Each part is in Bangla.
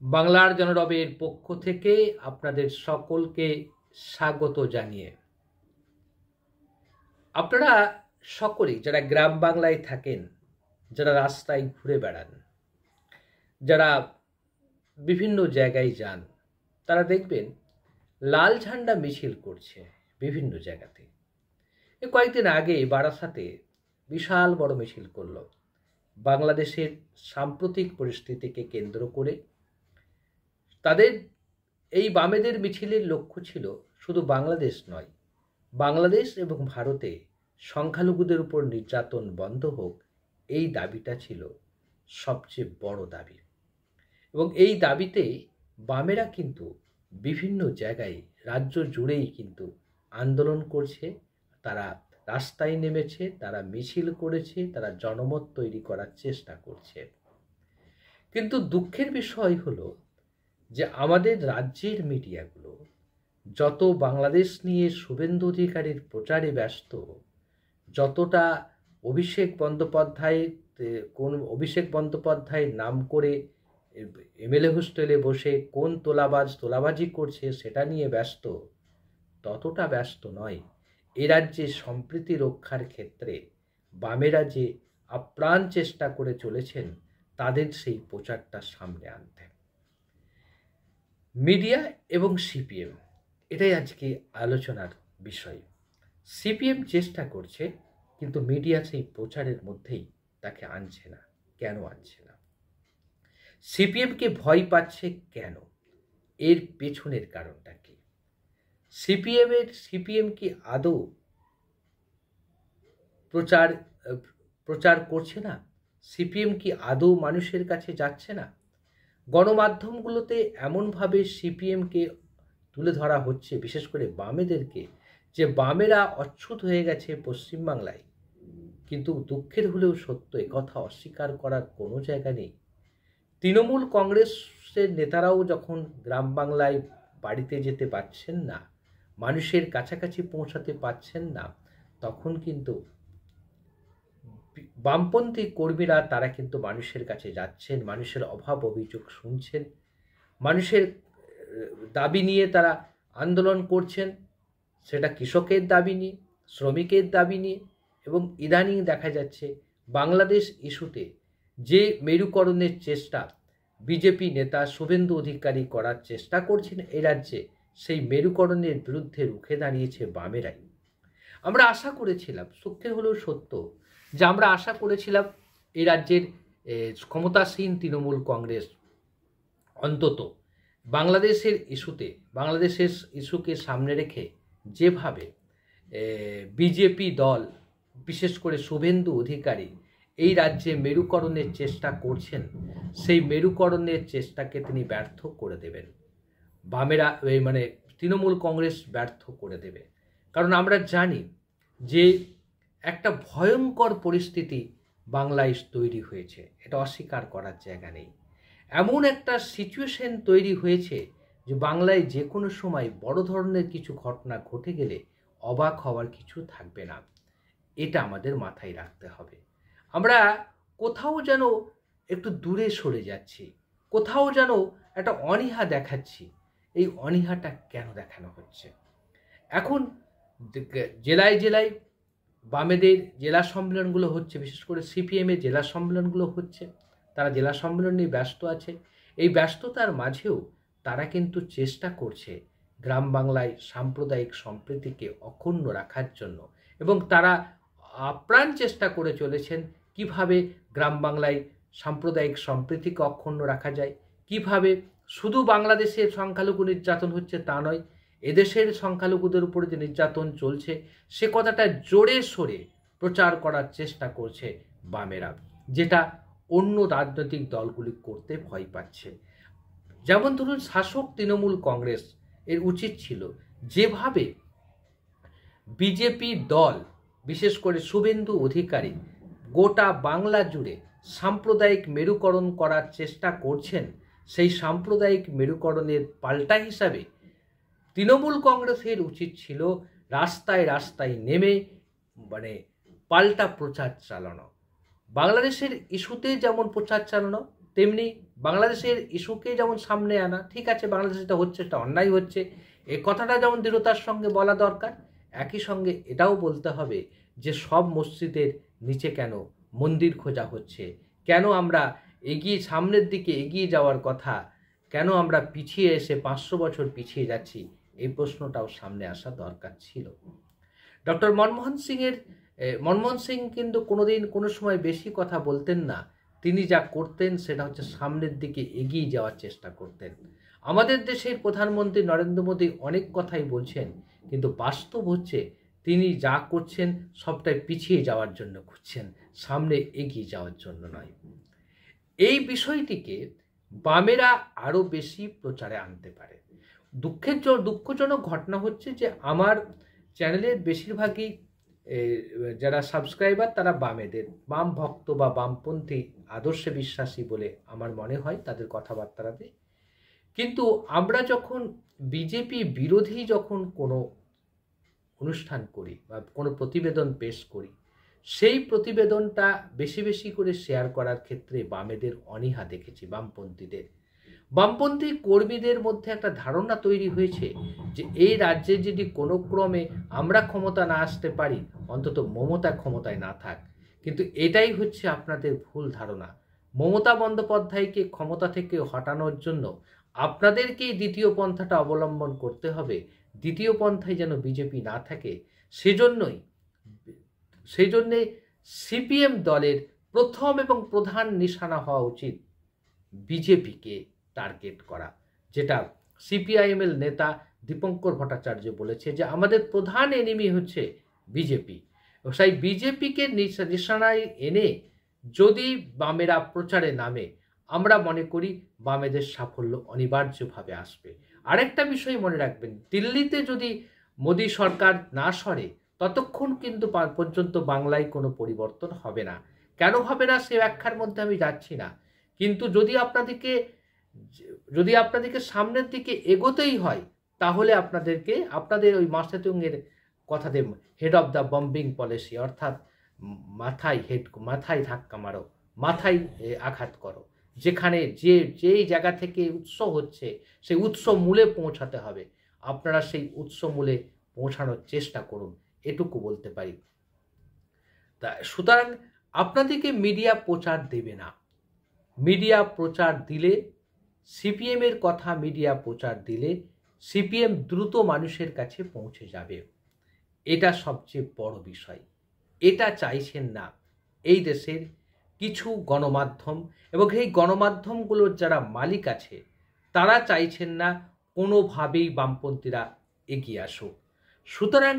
বাংলার জনরবের পক্ষ থেকে আপনাদের সকলকে স্বাগত জানিয়ে, আপনারা সকলেই যারা গ্রাম বাংলায় থাকেন, যারা রাস্তায় ঘুরে বেড়ান, যারা বিভিন্ন জায়গায় যান, তারা দেখবেন লাল ঝান্ডা মিছিল করছে বিভিন্ন জায়গাতে। কয়েকদিন আগে বারাসাতে বিশাল বড় মিছিল করলো বাংলাদেশের সাম্প্রতিক পরিস্থিতিকে কেন্দ্র করে। তাদের এই বামেদের মিছিলের লক্ষ্য ছিল শুধু বাংলাদেশ নয়, বাংলাদেশ এবং ভারতে সংখ্যালঘুদের উপর নির্যাতন বন্ধ হোক, এই দাবিটা ছিল সবচেয়ে বড় দাবি। এবং এই দাবিতে বামেরা কিন্তু বিভিন্ন জায়গায় রাজ্য জুড়েই কিন্তু আন্দোলন করছে, তারা রাস্তায় নেমেছে, তারা মিছিল করেছে, তারা জনমত তৈরি করার চেষ্টা করছে। কিন্তু দুঃখের বিষয় হলো যে আমাদের রাজ্যের মিডিয়াগুলো যত বাংলাদেশ নিয়ে শুভেন্দু অধিকারীর প্রচারে ব্যস্ত, যতটা অভিষেক বন্দ্যোপাধ্যায়ের নাম করে এমএলএ হোস্টেলে বসে কোন তোলাবাজি করছে সেটা নিয়ে ব্যস্ত, ততটা ব্যস্ত নয় এ রাজ্যে সম্প্রীতি রক্ষার ক্ষেত্রে বামেরা যে আপ্রাণ চেষ্টা করে চলেছেন তাদের সেই প্রচারটা সামনে আনতে। মিডিয়া এবং সিপিএম, এটাই আজকে আলোচনার বিষয়। সিপিএম চেষ্টা করছে, কিন্তু মিডিয়া সেই প্রচারের মধ্যেই তাকে আনছে না। কেন আনছে না? সিপিএমকে ভয় পাচ্ছে কেন? এর পেছনের কারণটা কি? সিপিএম কি আদৌ প্রচার করছে না? সিপিএম কি আদৌ মানুষের কাছে যাচ্ছে না? গণমাধ্যমগুলোতে এমনভাবে সিপিএমকে তুলে ধরা হচ্ছে, বিশেষ করে বামেদেরকে, যে বামেরা অচ্ছুত হয়ে গেছে পশ্চিমবাংলায়। কিন্তু দুঃখের হলেও সত্য, কথা অস্বীকার করার কোনো জায়গা নেই। তৃণমূল কংগ্রেসের নেতারাও যখন গ্রাম বাংলায় বাড়িতে যেতে পারছেন না, মানুষের কাছাকাছি পৌঁছাতে পারছেন না, তখন কিন্তু বামপন্থী কর্মীরা তারা কিন্তু মানুষের কাছে যাচ্ছেন, মানুষের অভাব অভিযোগ শুনছেন, মানুষের দাবি নিয়ে তারা আন্দোলন করছেন। সেটা কৃষকের দাবি নিয়ে, শ্রমিকের দাবি নিয়ে। এবং ইদানিং দেখা যাচ্ছে বাংলাদেশ ইস্যুতে যে মেরুকরণের চেষ্টা বিজেপি নেতা শুভেন্দু অধিকারী করার চেষ্টা করছেন এই রাজ্যে, সেই মেরুকরণের বিরুদ্ধে রুখে দাঁড়িয়েছে বামেরাই। আমরা আশা করেছিলাম, দুঃখের হলেও সত্য, যে আমরা আশা করেছিলাম এই রাজ্যের ক্ষমতাসীন তৃণমূল কংগ্রেস অন্তত বাংলাদেশের ইস্যুকে সামনে রেখে যেভাবে বিজেপি দল, বিশেষ করে শুভেন্দু অধিকারী এই রাজ্যে মেরুকরণের চেষ্টা করছেন, সেই মেরুকরণের চেষ্টাকে তিনি ব্যর্থ করে দেবেন। বামেরা তৃণমূল কংগ্রেস ব্যর্থ করে দেবে। কারণ আমরা জানি যে একটা ভয়ঙ্কর পরিস্থিতি বাংলায় তৈরি হয়েছে, এটা অস্বীকার করার জায়গা নেই। এমন একটা সিচুয়েশন তৈরি হয়েছে যে বাংলায় যে কোনো সময় বড় ধরনের কিছু ঘটনা ঘটে গেলে অবাক হওয়ার কিছু থাকবে না। এটা আমাদের মাথায় রাখতে হবে। আমরা কোথাও যেন একটু দূরে সরে যাচ্ছি, কোথাও যেন একটা অনীহা দেখাচ্ছি। এই অনীহাটা কেন দেখানো হচ্ছে? এখন জেলায় জেলায় বামেদের জেলা সম্মেলনগুলো হচ্ছে, বিশেষ করে সিপিএমের জেলা সম্মেলনগুলো হচ্ছে, তারা জেলা সম্মেলন নিয়ে ব্যস্ত আছে। এই ব্যস্ততার মাঝেও তারা কিন্তু চেষ্টা করছে গ্রাম বাংলায় সাম্প্রদায়িক সম্প্রীতিকে অক্ষুণ্ণ রাখার জন্য। এবং তারা আপ্রাণ চেষ্টা করে চলেছেন কিভাবে গ্রাম বাংলায় সাম্প্রদায়িক সম্প্রীতিকে অক্ষুণ্ণ রাখা যায়, কিভাবে শুধু বাংলাদেশের সংখ্যালঘু নির্যাতন হচ্ছে তা নয়, এদেশের সংখ্যালঘুদের উপরে যে নির্যাতন চলছে সে কথাটা জোরে সোরে প্রচার করার চেষ্টা করছে বামেরা, যেটা অন্য রাজনৈতিক দলগুলি করতে ভয় পাচ্ছে। যেমন ধরুন, শাসক তৃণমূল কংগ্রেস এর উচিত ছিল যেভাবে বিজেপি দল, বিশেষ করে শুভেন্দু অধিকারী গোটা বাংলা জুড়ে সাম্প্রদায়িক মেরুকরণ করার চেষ্টা করছেন, সেই সাম্প্রদায়িক মেরুকরণের পাল্টা হিসাবে তৃণমূল কংগ্রেসের উচিত ছিল রাস্তায় রাস্তায় নেমে পাল্টা প্রচার চালানো। বাংলাদেশের ইস্যুতে যেমন প্রচার চালানো, তেমনি বাংলাদেশের ইস্যুকে যেমন সামনে আনা, ঠিক আছে বাংলাদেশে এটা হচ্ছে, এটা অন্যায় হচ্ছে, এই কথাটা যেমন দৃঢ়তার সঙ্গে বলা দরকার, একই সঙ্গে এটাও বলতে হবে যে সব মসজিদের নিচে কেন মন্দির খোঁজা হচ্ছে, কেন আমরা সামনের দিকে এগিয়ে যাওয়ার কথা, কেন আমরা পিছিয়ে এসে 500 বছর পিছিয়ে যাচ্ছি, এই প্রশ্নটাও সামনে আসা দরকার ছিল। ডক্টর মনমোহন সিং কিন্তু কোনোদিন কোনো সময় বেশি কথা বলতেন না। তিনি যা করতেন সেটা হচ্ছে সামনের দিকে এগিয়ে যাওয়ার চেষ্টা করতেন। আমাদের দেশের প্রধানমন্ত্রী নরেন্দ্র মোদী অনেক কথাই বলছেন, কিন্তু বাস্তব হচ্ছে তিনি যা করছেন সবটাই পিছিয়ে যাওয়ার জন্য করছেন, সামনে এগিয়ে যাওয়ার জন্য নয়। এই বিষয়টিকে বামেরা আরও বেশি প্রচারে আনতে পারে। দুঃখজনক ঘটনা হচ্ছে যে আমার চ্যানেলের বেশিরভাগই যারা সাবস্ক্রাইবার তারা বাম ভক্ত বা বামপন্থী আদর্শে বিশ্বাসী বলে আমার মনে হয় তাদের কথাবার্তাতে। কিন্তু আমরা যখন বিজেপি বিরোধী যখন কোনো অনুষ্ঠান করি বা কোনো প্রতিবেদন পেশ করি, সেই প্রতিবেদনটা বেশি বেশি করে শেয়ার করার ক্ষেত্রে বামেদের অনীহা দেখেছি। বামপন্থী কর্মীদের মধ্যে একটা ধারণা তৈরি হয়েছে যে এই রাজ্যে যদি কোনো ক্রমে আমরা ক্ষমতা না আসতে পারি, অন্তত মমতা ক্ষমতায় না থাক। কিন্তু এটাই হচ্ছে আপনাদের ভুল ধারণা। মমতা বন্দ্যোপাধ্যায়কে ক্ষমতা থেকে হটানোর জন্য আপনাদেরকেই দ্বিতীয় পন্থাটা অবলম্বন করতে হবে। দ্বিতীয় পন্থায় যেন বিজেপি না থাকে, সেজন্যে সিপিএম দলের প্রথম এবং প্রধান নিশানা হওয়া উচিত বিজেপিকে টার্গেট করা, যেটা সিপিআইএমের নেতা দীপঙ্কর ভট্টাচার্য বলেছে যে আমাদের প্রধান এনিমি হচ্ছে বিজেপি। সেই বিজেপিকে নিশানায় এনে যদি বামেরা প্রচারে নামে, আমরা মনে করি বামেদের সাফল্য অনিবার্যভাবে আসবে। আরেকটা বিষয় মনে রাখবেন, দিল্লিতে যদি মোদী সরকার না সরে ততক্ষণ কিন্তু পর্যন্ত বাংলায় কোনো পরিবর্তন হবে না। কেন হবে না সে ব্যাখ্যার মধ্যে আমি যাচ্ছি না, কিন্তু যদি আপনাদেরকে সামনের দিকে এগোতেই হয়, তাহলে আপনাদের ওই মাসেতুংয়ের কথাতে head of the bombing policy, অর্থাৎ মাথায় ধাক্কা মারো, মাথায় আঘাত করো, যেখানে যেই জায়গা থেকে উৎস হচ্ছে সেই উৎস মূলে পৌঁছাতে হবে। আপনারা সেই উৎস মূলে পৌঁছানোর চেষ্টা করুন, এটুকু বলতে পারি। তা সুতরাং আপনাদেরকে মিডিয়া প্রচার দেবে না। মিডিয়া প্রচার দিলে, সিপিএমের কথা মিডিয়া প্রচার দিলে সিপিএম দ্রুত মানুষের কাছে পৌঁছে যাবে। এটা সবচেয়ে বড় বিষয়। এটা চাইছেন না এই দেশের কিছু গণমাধ্যম, এবং এই গণমাধ্যমগুলোর যারা মালিক আছে তারা চাইছেন না কোনোভাবেই বামপন্থীরা এগিয়ে আসুক। সুতরাং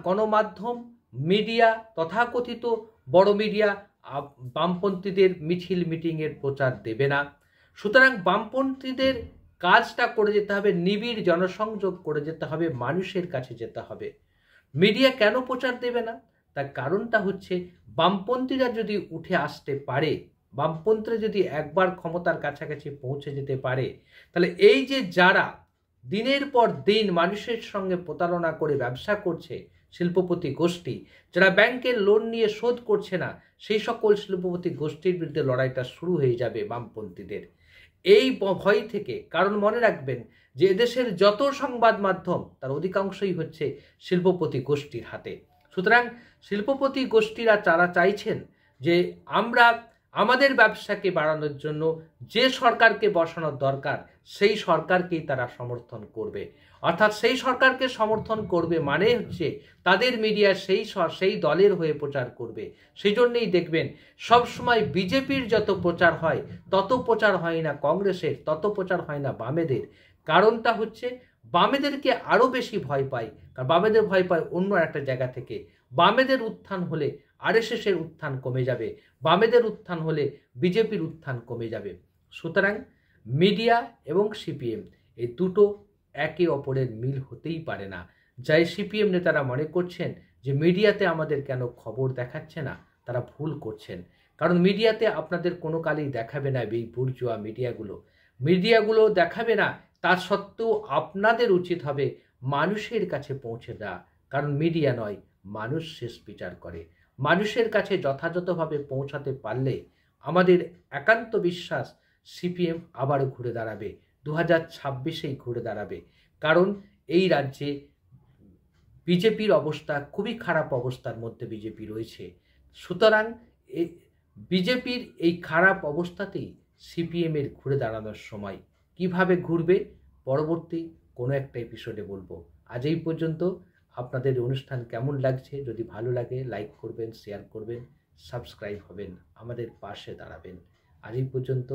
গণমাধ্যম মিডিয়া, তথাকথিত বড় মিডিয়া বামপন্থীদের মিছিল মিটিংয়ের প্রচার দেবে না। সুতরাং বামপন্থীদের কাজটা করে যেতে হবে, নিবিড় জনসংযোগ করে যেতে হবে, মানুষের কাছে যেতে হবে। মিডিয়া কেন প্রচার দেবে না, তার কারণটা হচ্ছে বামপন্থীরা যদি উঠে আসতে পারে, বামপন্থীরা যদি একবার ক্ষমতার কাছাকাছি পৌঁছে যেতে পারে, তাহলে এই যে যারা দিনের পর দিন মানুষের সঙ্গে প্রতারণা করে ব্যবসা করছে, শিল্পপতি গোষ্ঠী যারা ব্যাংকের লোন নিয়ে শোধ করছে না, সেই সকল শিল্পপতি গোষ্ঠীর বিরুদ্ধে লড়াইটা শুরু হয়ে যাবে বামপন্থীদের এই ভয় থেকে। কারণ মনে রাখবেন যে এদেশের যত সংবাদ মাধ্যম তার অধিকাংশই হচ্ছে শিল্পপতি গোষ্ঠীর হাতে। সুতরাং শিল্পপতি গোষ্ঠীরা তারা চাইছেন যে আমরা আমাদের ব্যবসাকে বাড়ানোর জন্য যে সরকারকে বসানোর দরকার সেই সরকারকেই তারা সমর্থন করবে। অর্থাৎ সেই সরকারকে সমর্থন করবে মানে হচ্ছে তাদের মিডিয়া সেই দলের হয়ে প্রচার করবে। সেই জন্যই দেখবেন সবসময় বিজেপির যত প্রচার হয় তত প্রচার হয় না কংগ্রেসের, তত প্রচার হয় না বামেদের। কারণটা হচ্ছে বামেদেরকে আরও বেশি ভয় পায়, কারণ বামেদের ভয় পায় অন্য একটা জায়গা থেকে। বামেদের উত্থান হলে আরএসএসের উত্থান কমে যাবে, বামেদের উত্থান হলে বিজেপির উত্থান কমে যাবে। সুতরাং মিডিয়া এবং সিপিএম এই দুটো একে অপরের মিল হতেই পারে না। যাই সিপিএম নেতারা মনে করছেন যে মিডিয়াতে আমাদের কেন খবর দেখাচ্ছে না, তারা ভুল করছেন। কারণ মিডিয়াতে আপনাদের কোনো কালেই দেখাবে না, এই বুর্জোয়া মিডিয়াগুলো দেখাবে না। তা সত্ত্বেও আপনাদের উচিত হবে মানুষের কাছে পৌঁছে দেওয়া, কারণ মিডিয়া নয়, মানুষ শেষ বিচার করে। মানুষের কাছে যথাযথভাবে পৌঁছাতে পারলে আমাদের একান্ত বিশ্বাস সিপিএম আবারও ঘুরে দাঁড়াবে, 2026-এই ঘুরে দাঁড়াবে। কারণ এই রাজ্যে বিজেপির অবস্থা খুবই খারাপ অবস্থার মধ্যে বিজেপি রয়েছে। সুতরাং বিজেপির এই খারাপ অবস্থাতেই সিপিএমের ঘুরে দাঁড়ানোর সময়। কিভাবে ঘুরবে পরবর্তী কোনো একটা এপিসোডে বলবো। আজ এই পর্যন্ত। আপনাদের অনুষ্ঠান কেমন লাগছে? যদি ভালো লাগে লাইক করবেন, শেয়ার করবেন, সাবস্ক্রাইব হবেন, আমাদের পাশে দাঁড়াবেন। আজ এই পর্যন্ত।